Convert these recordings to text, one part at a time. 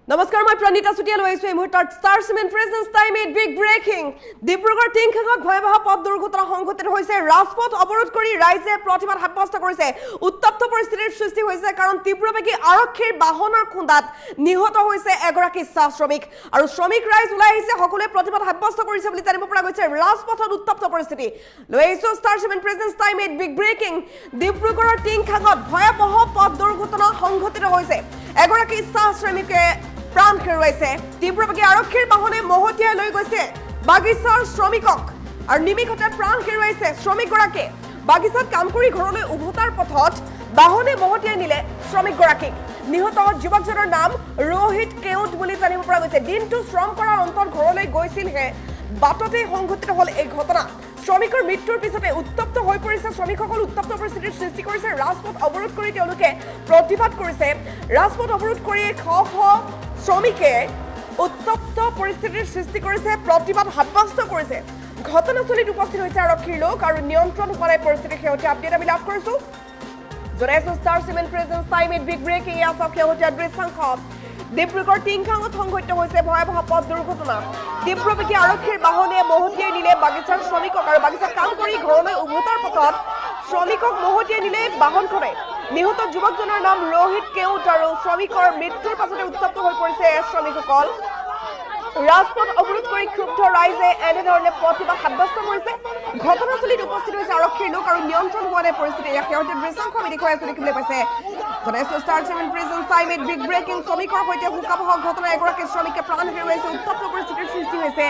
নমস্কাৰ মই প্ৰণীতা চুটিয়া লৈ আছো এই মুহূৰ্তত Star Cement presents time at big breaking Dibrugarh টিংখাঙত ভয়াবহ পথ দুৰ্ঘটনা সংঘটিত হৈছে ৰাজপথ অৱৰোধ কৰি ৰাইজে প্ৰতিবাদ সাব্যস্ত কৰিছে উত্তপ্ত পৰিস্থিতিৰ সৃষ্টি হৈছে কাৰণ তীব্ৰবেগী আৰক্ষীৰ বাহনৰ খুন্দাত নিহত হৈছে এগৰাকী চাহ শ্ৰমিক আৰু শ্ৰমিক ৰাইজ ওলাই আহিছে সকলোৱে প্ৰতিবাদ সাব্যস্ত কৰিছে বুলি জানিব পৰা গৈছে ৰাজপথত উত্তপ্ত পৰিস্থিতি লৈ আহিছো star Cement presents time at big breaking ডিব্ৰুগড়ৰ টিংখাঙত ভয়াবহ পথ দুৰ্ঘটনা সংঘটিত হৈছে এগৰাকী চাহ শ্ৰমিকে প্ৰাণ হেৰুৱাইছে তীব্ৰবেগী আৰক্ষীৰ বাহনে মহতিয়াই লৈ গৈছে বাগিচাৰ শ্ৰমিকক আৰু নিমিষতে প্ৰাণ হেৰুৱাইছে শ্ৰমিকগৰাকীয়ে বাগিচাত কাম কৰি ঘৰলৈ উভতাৰ পথত বাহনে মহতিয়াই নিলে শ্ৰমিকগৰাকীক নিহত যুৱকজনৰ নাম ৰোহিত কেউট বুলি জানিব পৰা গৈছে দিনটো শ্ৰম কৰাৰ অন্তত ঘৰলৈ গৈছিলহে বাটতে সংঘটিত হ'ল এই ঘটনা শ্ৰমিকৰ মৃত্যুৰ পিছতে উত্তপ্ত হৈ পৰিছে শ্ৰমিকসকল উত্তপ্ত পৰিস্থিতিৰ সৃষ্টি কৰিছে ৰাজপথ অৱৰোধ কৰি তেওঁলোকে প্ৰতিবাদ কৰিছে ৰাজপথ অৱৰোধ কৰি শ শ্ৰমিকে উত্তপ্ত পৰিস্থিতিৰ সৃষ্টি কৰিছে প্ৰতিবাদ সাব্যস্ত কৰিছে ঘটনাস্থলীত উপস্থিত হৈছে আৰক্ষীৰ লোক আৰু নিয়ন্ত্ৰণ হোৱা পৰিস্থিতিৰ শেহতীয়া আপডেট আমি লাভ কৰিছো জনাইছো star Cement presents time at big breaking এয়া চাওক শেহতীয়া দৃশ্যাংশ ডিব্ৰুগড় টিংখাঙত সংঘটিত হৈছে ভয়াবহ পথ দুৰ্ঘটনা তীব্ৰবেগী আৰক্ষীৰ বাহনে মহতিয়াই নিলে বাগিচাৰ শ্ৰমিকক আৰু বাগিচাত কাম কৰি ঘৰলৈ উভতাৰ পথত শ্ৰমিকক মহতিয়াই নিলে বাহনখনে নিহত যুৱকজনৰ নাম ৰোহিত কেউট আৰু শ্ৰমিকৰ মৃত্যুৰ পাছতে উত্তপ্ত হৈ পৰিছে শ্ৰমিকসকল ৰাজপথ অৱৰোধ কৰি ক্ষুব্ধ ৰাইজে এনেধৰণে প্ৰতিবাদ সাব্যস্ত কৰিছে ঘটনাস্থলীত উপস্থিত হৈছে আৰক্ষীৰ লোক আৰু নিয়ন্ত্ৰণ হোৱা পৰিস্থিতি ইয়াক শেহতীয়া দৃশ্যাংশ আমি দেখুৱাই আছো দেখিবলৈ পাইছে জনাইছো star Cement presents time at big breaking শ্ৰমিকৰ সৈতে শোকাবহ ঘটনা এগৰাকী শ্ৰমিকে প্ৰাণ হেৰুৱাইছে উত্তপ্ত পৰিস্থিতিৰ সৃষ্টি হৈছে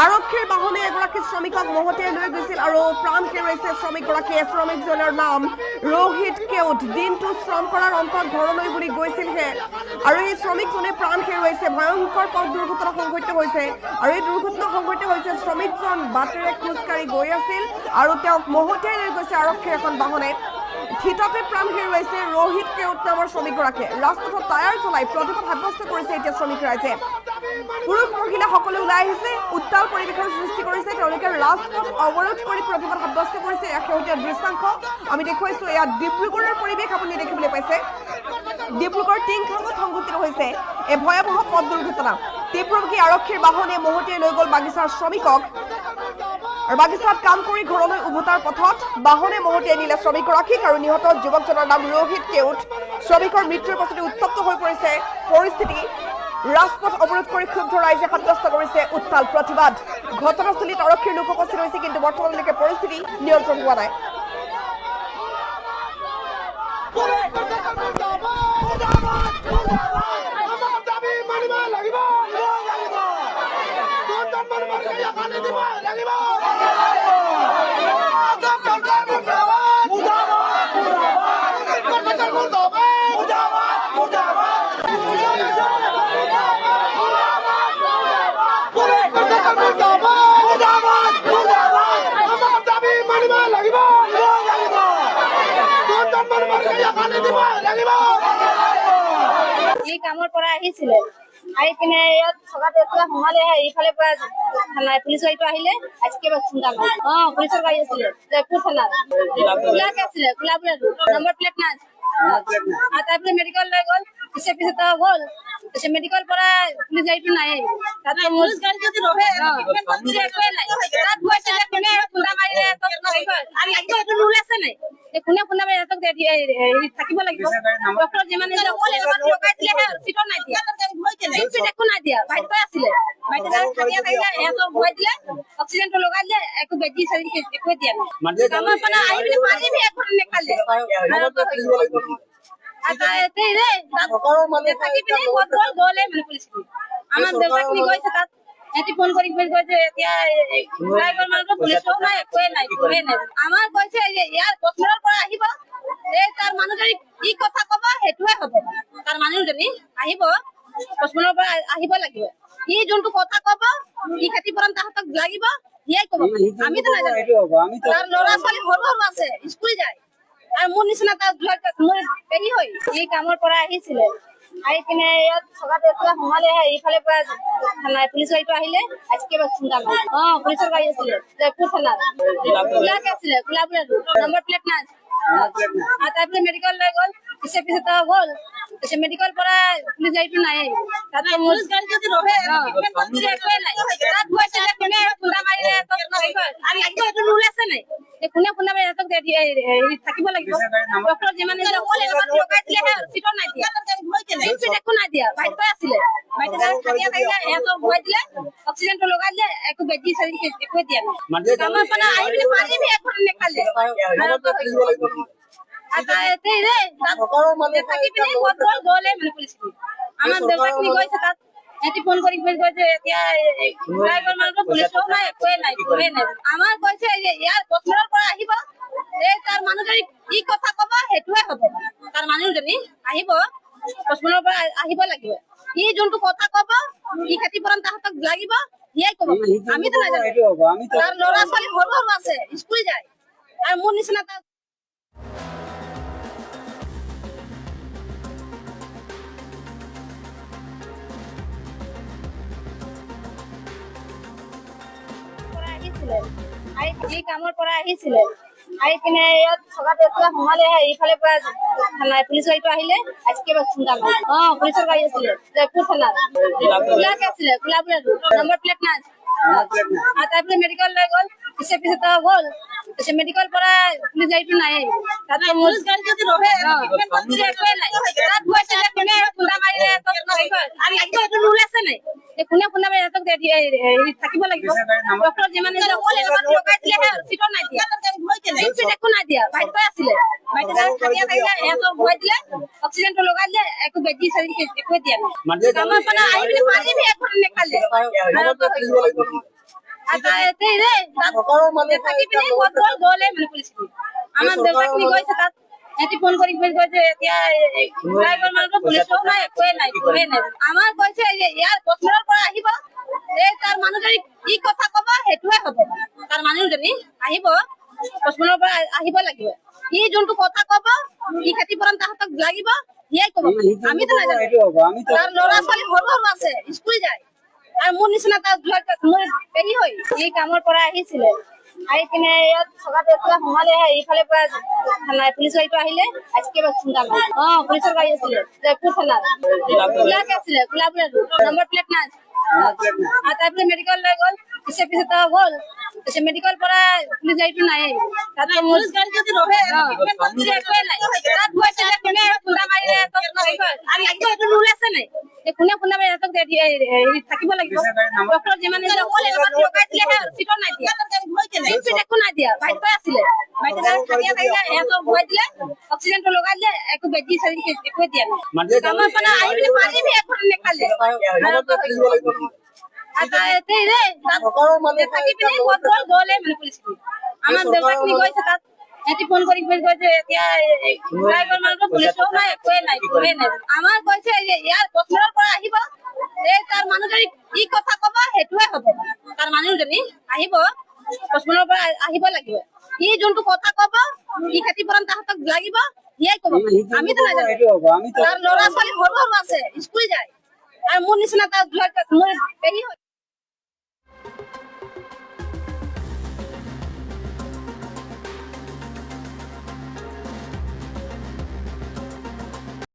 আৰক্ষীৰ বাহনে এগৰাকী শ্ৰমিকক মহতিয়াই লৈ গৈছিল আৰু প্ৰাণ হেৰুৱাইছে শ্ৰমিকগৰাকীয়ে শ্ৰমিকজনৰ নাম ৰোহিত কেউট দিনটো শ্ৰম কৰাৰ অন্তত ঘৰলৈ বুলি গৈছিলহে আৰু এই শ্ৰমিকজনে প্ৰাণ হেৰুৱাইছে ভয়ংকৰ পথ দুৰ্ঘটনা সংঘটিত হৈছে আৰু এই দুৰ্ঘটনা সংঘটিত হৈছে শ্ৰমিকজন বাটেৰে খোজকাঢ়ি গৈ আছিল আৰু তেওঁক মহতিয়াই লৈ গৈছে আৰক্ষীৰ এখন বাহনে থিতাতে প্ৰাণ হেৰুৱাইছে ৰোহিত কেউট নামৰ শ্ৰমিকগৰাকীয়ে ৰাজপথত টায়াৰ চলাই প্ৰতিবাদ সাব্যস্ত কৰিছে এতিয়া শ্ৰমিক ৰাইজে পুৰুষ মহিলা সকলো ওলাই আহিছে উত্তাল পৰিৱেশৰ সৃষ্টি কৰিছে তেওঁলোকে ৰাজপথ অৱৰোধ কৰি প্ৰতিবাদ সাব্যস্ত কৰিছে এয়া শেহতীয়া দৃশ্যাংশ আমি দেখুৱাইছো এয়া ডিব্ৰুগড়ৰ পৰিৱেশ আপুনি দেখিবলৈ পাইছে ডিব্ৰুগড় টিংখাঙত সংঘটিত হৈছে এই ভয়াবহ পথ দুৰ্ঘটনা তীব্ৰবেগী আৰক্ষীৰ বাহনে মহতিয়াই লৈ গ'ল বাগিচাৰ শ্ৰমিকক আৰু বাগিচাত কাম কৰি ঘৰলৈ উভতাৰ পথত বাহনে মহতিয়াই নিলে শ্ৰমিকগৰাকীক আৰু নিহত যুৱকজনৰ নাম ৰোহিত কেউট শ্ৰমিকৰ মৃত্যুৰ পাছতে উত্তপ্ত হৈ পৰিছে পৰিস্থিতি ৰাজপথ অৱৰোধ কৰি ক্ষুব্ধ ৰাইজে সাব্যস্ত কৰিছে উত্তাল প্ৰতিবাদ ঘটনাস্থলীত আৰক্ষীৰ লোক উপস্থিত হৈছে কিন্তু বৰ্তমানলৈকে পৰিস্থিতি নিয়ন্ত্ৰণ হোৱা নাই এই কামৰ পৰা আহিছিলে আহি পিনে ইয়াত থকাতে সোমালে এইফালে পৰা থানা পুলিচ গাড়ীটো আহিলে আজকে চিন্তা নাই পুলিচৰ গাড়ী আছিলে জয়পুৰ থানাত খোলাকে আছিলে খোলা বোলে নম্বৰ প্লেট নাই আৰু তাৰপিছত মেডিকেল লৈ গ'ল পিছে পিছে তো গ'ল পিছে মেডিকেল পৰা পুলিচ গাড়ীটো নাই তাতে পুলিচ গাড়ী যদি ৰহে একোৱে নাই তাত গৈছে কোনে খুন্দা মাৰিলে আৰু লাগিব এইটো ৰুল আছে নাই কোনে কোনে ইহঁতক থাকিব লাগিব ডক্টৰ যিমানে লগাই দিলে চিটৰ নাই দিয়া একো নাই দিয়া বাইক আছিলে বাইক থাকিলে ইহঁতক ভয় দিলে অক্সিজেনটো লগাই দিলে একো বেজি চাৰি একোৱে দিয়া নাই আমাৰ পৰা আহি পিনে পানী একো নেখালে থাকি পিনে গ'লে মানে পুলিচ আমাৰ দেউতাকখিনি গৈছে তাত এটি ফোন কৰি কৈছে এতিয়া ড্ৰাইভাৰ মানুহটো পুলিচও নাই একোৱে নাই আমাৰ কৈছে ইয়াৰ পথৰৰ পৰা আহিব এই তাৰ মানুহজনী কি কথা কব সেইটোৱে হ'ব তাৰ মানুহজনী আহিব পথৰৰ পৰা আহিব লাগিব ই যোনটো কথা কব ই ক্ষতিপূৰণ তাহাঁতক লাগিব সিয়াই কব আমিতো নাজানো তাৰ ল'ৰা ছোৱালী সৰু সৰু আছে স্কুল যায় আৰু মোৰ নিচিনা তাৰ মোৰ পেহী হয় এই কামৰ পৰা আহিছিলে আহি পিনে ইয়াত থকাতে সোমালে এইফালে পৰা থানা পুলিচ গাড়ীটো আহিলে আজকে চিন্তা নাই পুলিচৰ গাড়ী আছিলে জয়পুৰ থানাত খোলাকে আছিলে খোলা বোলে নম্বৰ প্লেট নাই আর তারপরে মেডিকেল লৈ গ'ল পিছে পিছে তো গ'ল পিছে মেডিকেল পৰা পুলিচ গাড়ীটো নাই তাতে মোৰ গাড়ী যদি ৰহে একোৱে নাই তাত গৈছে যে কোনে খুন্দা মাৰিলে তো আৰু এইটো ৰুল আছে নাই কোনে খুন্দা মাৰি সিহঁতক থাকিব লাগিব ডক্টৰ যিমান লগাই দিলে চিটৰ নাই দিয়া চিট একো নাই দিয়া বাইক আছিলে বাইক থাকিলে সিহঁতক ভয় দিলে অক্সিজেনটো লগাই দিলে একো বেজি চাৰি একোৱে দিয়া নাই আমাৰ পৰা আহি পিনে পানী বি একো নেখালে থাকি পিনে গ'লে মানে পুলিচ আমাৰ দেউতাকখিনি গৈছে তাত সিহঁতি ফোন কৰি কৈছে এতিয়া ড্ৰাইভাৰ মানুহটো পুলিচো নাই একোৱে নাই আমাৰ কৈছে ইয়াৰ পশ্চিমৰ পৰা আহিব তাৰ মানুহজনী কি কথা কব সেইটোৱে হ'ব তাৰ মানুহজনী আহিব পশ্চিমৰ পৰা আহিব লাগিব ই যোনটো কথা কব ই খেতিপূৰণ তাহাঁতক লাগিব সিয়াই কব আমিতো নাজানো তাৰ ল'ৰা ছোৱালী সৰু সৰু আছে স্কুল যায় আৰু মোৰ নিচিনা তাৰ কামৰ পৰা আহিছিলে আহি পিনে ইয়াত থকাতে এতিয়া সোমালে এইফালে পৰা থানা পুলিচ গাড়ীটো আহিলে আজকে চিন্তা নাই পুলিচৰ গাড়ী আছিলে জয়পুৰ থানাত খোলাকে আছিলে খোলা বোলে নম্বৰ প্লেট নাই আৰু তারপরে মেডিকেল লৈ গ'ল পিছে পিছে তো গ'ল পিছে মেডিকেল পৰা পুলিচ গাড়ীটো নাই তাতে মোৰ গাড়ী যদি ৰহে একোৱে নাই তাত গৈছে যে কোনে খুন্দা মাৰিলে আৰু এইটো ৰুল আছে নাই কোনে খুন্দা মাৰি সিহঁতক থাকিব লাগিব ডক্টৰ যিমান লগাই দিলে চিটৰ নাই দিয়া চিট একো নাই দিয়া বাইক আছিলে বাইক থাকিলে সিহঁতক ভয় দিলে অক্সিজেনটো লগাই দিলে একো বেজি চাৰি একোৱে দিয়া নাই আমাৰ পৰা আহি পিনে পানী বি একো নেখালে থাকি পিনে গ'লে মানে পুলিচ আমাৰ দেউতাকখিনি গৈছে তাত সিহঁতি ফোন কৰি কৈছে এতিয়া ড্ৰাইভাৰ মানুহটো পুলিচো নাই একোৱে নাই আমাৰ কৈছে ইয়াৰ পশ্চিমৰ পৰা আহিব তাৰ মানুহজনী কি কথা কব সেইটোৱে হ'ব তাৰ মানুহজনী আহিব পশ্চিমৰ পৰা আহিব লাগিব ই যোনটো কথা কব ই খেতিপূৰণ তাহাঁতক লাগিব সিয়াই কব আমিতো নাজানো তাৰ ল'ৰা ছোৱালী সৰু সৰু আছে স্কুল যায় আৰু মোৰ নিচিনা তাৰ মোৰ পেহী হৈ এই কামৰ পৰা আহিছিলে আহি পিনে ইয়াত থকাতে এতিয়া সোমালে এইফালে পৰা থানা পুলিচ গাড়ীটো আহিলে আজকে চিন্তা নাই পুলিচৰ গাড়ী আছিলে জয়পুৰ থানাত খোলাকে আছিলে খোলা বোলে নম্বৰ প্লেট নাই আৰু তারপরে মেডিকেল লৈ গ'ল পিছে পিছে তো গ'ল পিছে মেডিকেল পৰা পুলিচ গাড়ীটো নাই তাতে মোৰ গাড়ী যদি ৰহে একোৱে নাই তাত গৈছে যে কোনে খুন্দা মাৰিলে আৰু এইটো ৰুল আছে নাই কোনে খুন্দা মাৰি সিহঁতক থাকিব লাগিব ডক্টৰ যিমান লগাই দিলে চিটৰ নাই দিয়া চিট একো নাই দিয়া বাইক আছিলে বাইক থাকিলে সিহঁতক ভয় দিলে অক্সিজেনটো লগাই দিলে একো বেজি চাৰি একোৱে দিয়া নাই আমাৰ পৰা আহি পিনে পানী বি একো নেখালে থাকি পিনে গ'লে মানে পুলিচ আমাৰ দেউতাকখিনি গৈছে তাত সিহঁতি ফোন কৰি কৈছে এতিয়া ড্ৰাইভাৰ মানুহটো পুলিচো নাই একোৱে নাই আমাৰ কৈছে ইয়াৰ পশ্চিমৰ পৰা আহিব তাৰ মানুহজনী কি কথা কব সেইটোৱে হ'ব তাৰ মানুহজনী আহিব পশ্চিমৰ পৰা আহিব লাগিব ই যোনটো কথা কব ই খেতিপূৰণ তাহাঁতক লাগিব সিয়াই কব আমিতো নাজানো তাৰ ল'ৰা ছোৱালী সৰু সৰু আছে স্কুল যায় আৰু মোৰ নিচিনা তাৰ মোৰ পেহী